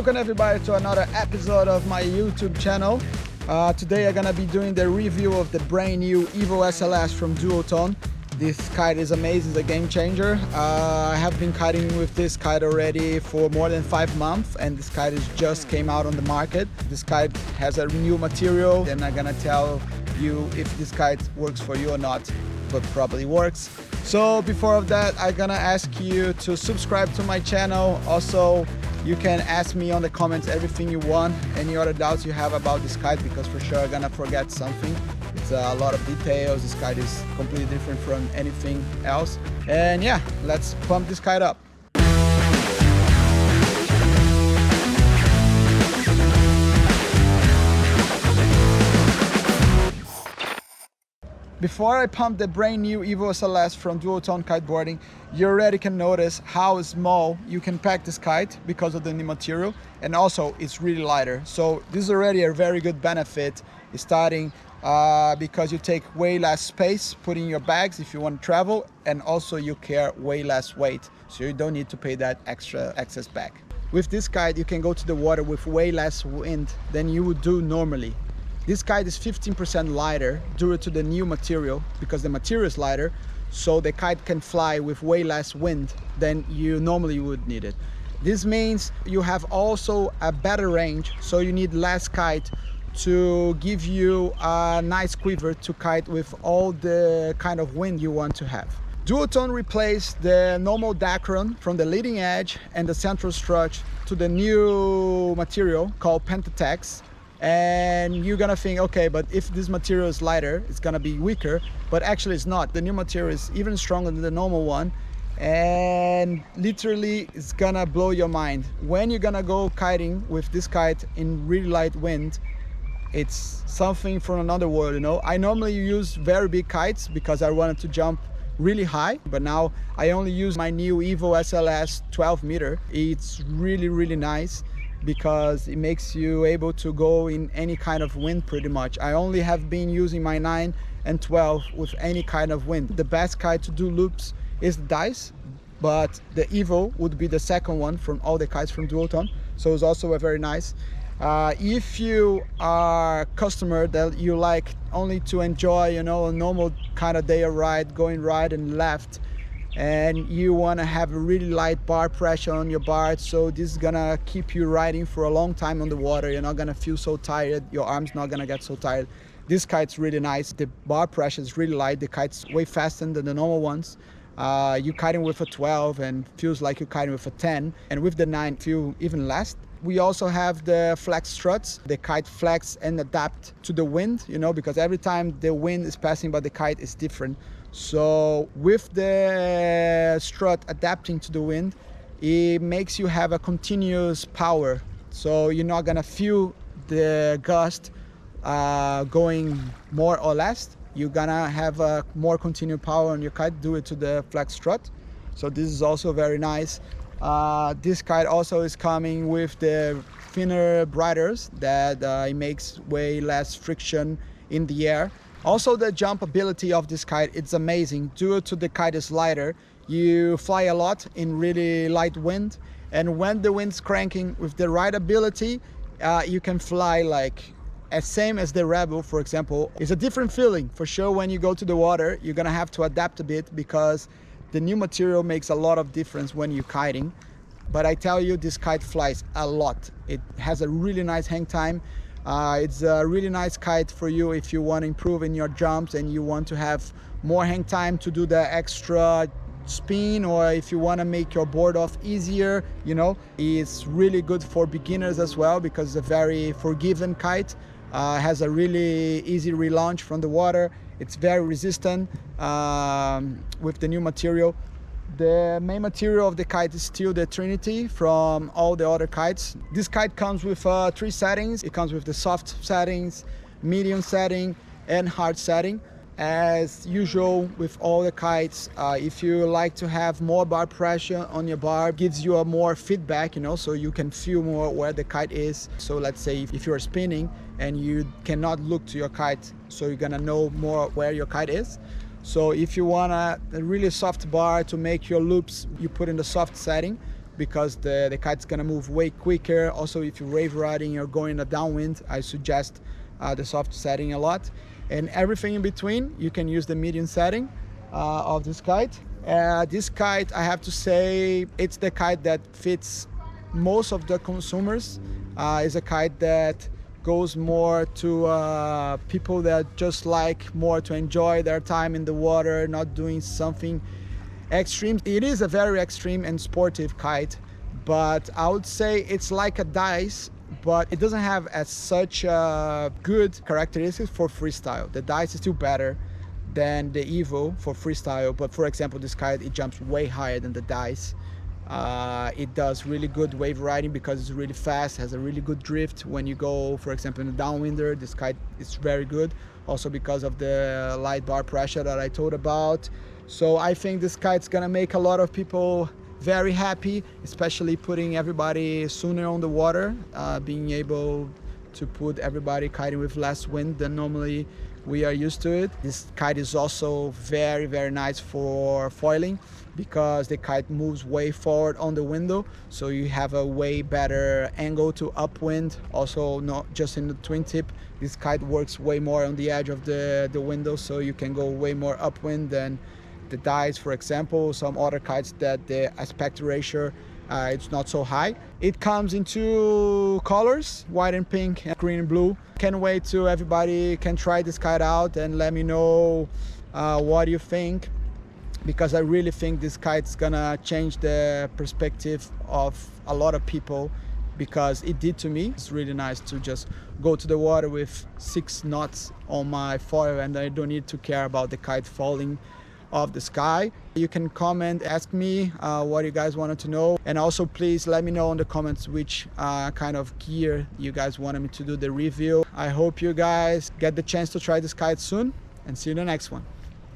Welcome everybody to another episode of my YouTube channel. Today I'm gonna be doing the review of the brand new EVO SLS from Duotone. This kite is amazing, it's a game changer. I have been kiting with this kite already for more than 5 months, and this kite just came out on the market. This kite has a new material, and I'm gonna tell you if this kite works for you or not, but probably works. So before that, I'm gonna ask you to subscribe to my channel. Also, you can ask me on the comments everything you want, any other doubts you have about this kite, because for sure I'm gonna forget something. It's a lot of details. This kite is completely different from anything else. And yeah, let's pump this kite up. Before I pump the brand new EVO SLS from Duotone Kiteboarding, you already can notice how small you can pack this kite because of the new material, and also it's really lighter. So this is already a very good benefit starting because you take way less space putting your bags if you want to travel, and also you carry way less weight, so you don't need to pay that extra excess bag. With this kite you can go to the water with way less wind than you would do normally. This kite is 15% lighter due to the new material, because the material is lighter, so the kite can fly with way less wind than you normally would need it. This means you have also a better range, so you need less kite to give you a nice quiver to kite with all the kind of wind you want to have. Duotone replaced the normal dacron from the leading edge and the central strut to the new material called Pentatex. And you're gonna think, okay, but if this material is lighter, it's gonna be weaker, but actually it's not. The new material is even stronger than the normal one, and literally it's gonna blow your mind. When you're gonna go kiting with this kite in really light wind, it's something from another world, you know. I normally use very big kites because I wanted to jump really high, but now I only use my new EVO SLS 12 meter. It's really nice, because it makes you able to go in any kind of wind pretty much. I only have been using my 9 and 12 with any kind of wind. The best kite to do loops is the Dice, but the EVO would be the second one from all the kites from Duotone, so it's also a very nice. If you are a customer that you like only to enjoy, you know, a normal kind of day of ride, going right and left, and you want to have a really light bar pressure on your bar, so this is gonna keep you riding for a long time on the water. You're not gonna feel so tired, your arms not gonna get so tired. This kite's really nice. The bar pressure is really light. The kite's way faster than the normal ones. You're kiting with a 12 and feels like you're kiting with a 10, and with the 9 feel even less. We also have the flex struts. The kite flex and adapt to the wind, you know, because every time the wind is passing by the kite is different. So with the strut adapting to the wind, it makes you have a continuous power. So you're not gonna feel the gust going more or less. You're gonna have a more continued power on your kite due to the flex strut. So this is also very nice. This kite also is coming with the thinner briders that it makes way less friction in the air. Also, the jump ability of this kite, it's amazing. Due to the kite is lighter, you fly a lot in really light wind, and when the wind's cranking with the right ability, you can fly like as same as the Rebel, for example. It's a different feeling for sure. When you go to the water, you're gonna have to adapt a bit, because the new material makes a lot of difference when you're kiting. But I tell you, this kite flies a lot. It has a really nice hang time. It's a really nice kite for you if you want to improve in your jumps and you want to have more hang time to do the extra spin, or if you want to make your board off easier, you know. It's really good for beginners as well, because it's a very forgiving kite. Has a really easy relaunch from the water. It's very resistant with the new material. The main material of the kite is still the Trinity from all the other kites. This kite comes with 3 settings. It comes with the soft settings, medium setting, and hard setting. As usual with all the kites, if you like to have more bar pressure on your bar, gives you a more feedback, you know, so you can feel more where the kite is. So let's say if you're spinning and you cannot look to your kite, so you're gonna know more where your kite is. So if you want a really soft bar to make your loops, you put in the soft setting. because the kite's gonna move way quicker. Also, if you're wave riding or going a downwind, I suggest the soft setting a lot. And everything in between, you can use the medium setting of this kite. This kite, I have to say, it's the kite that fits most of the consumers. It's a kite that goes more to people that just like more to enjoy their time in the water, not doing something extreme. It is a very extreme and sportive kite, but I would say it's like a dice, but it doesn't have as such good characteristics for freestyle. The dice is still better than the Evo for freestyle, but for example, this kite, it jumps way higher than the dice. It does really good wave riding because it's really fast, has a really good drift. When you go, for example, in a downwinder, this kite is very good. Also because of the light bar pressure that I told about. So I think this kite's gonna make a lot of people very happy, especially putting everybody sooner on the water, being able to put everybody kiting with less wind than normally we are used to it. This kite is also very, very nice for foiling because the kite moves way forward on the window, so you have a way better angle to upwind. Also, not just in the twin tip, this kite works way more on the edge of the window, so you can go way more upwind than the dice, for example. Some other kites that the aspect ratio it's not so high. It comes in two colors, white and pink, and green and blue. Can't wait till everybody can try this kite out and let me know what you think, because I really think this kite's gonna change the perspective of a lot of people, because it did to me. It's really nice to just go to the water with 6 knots on my foil and I don't need to care about the kite falling of the sky. You can comment, ask me what you guys wanted to know, and also please let me know in the comments which kind of gear you guys wanted me to do the review. I hope you guys get the chance to try this kite soon, and see you in the next one.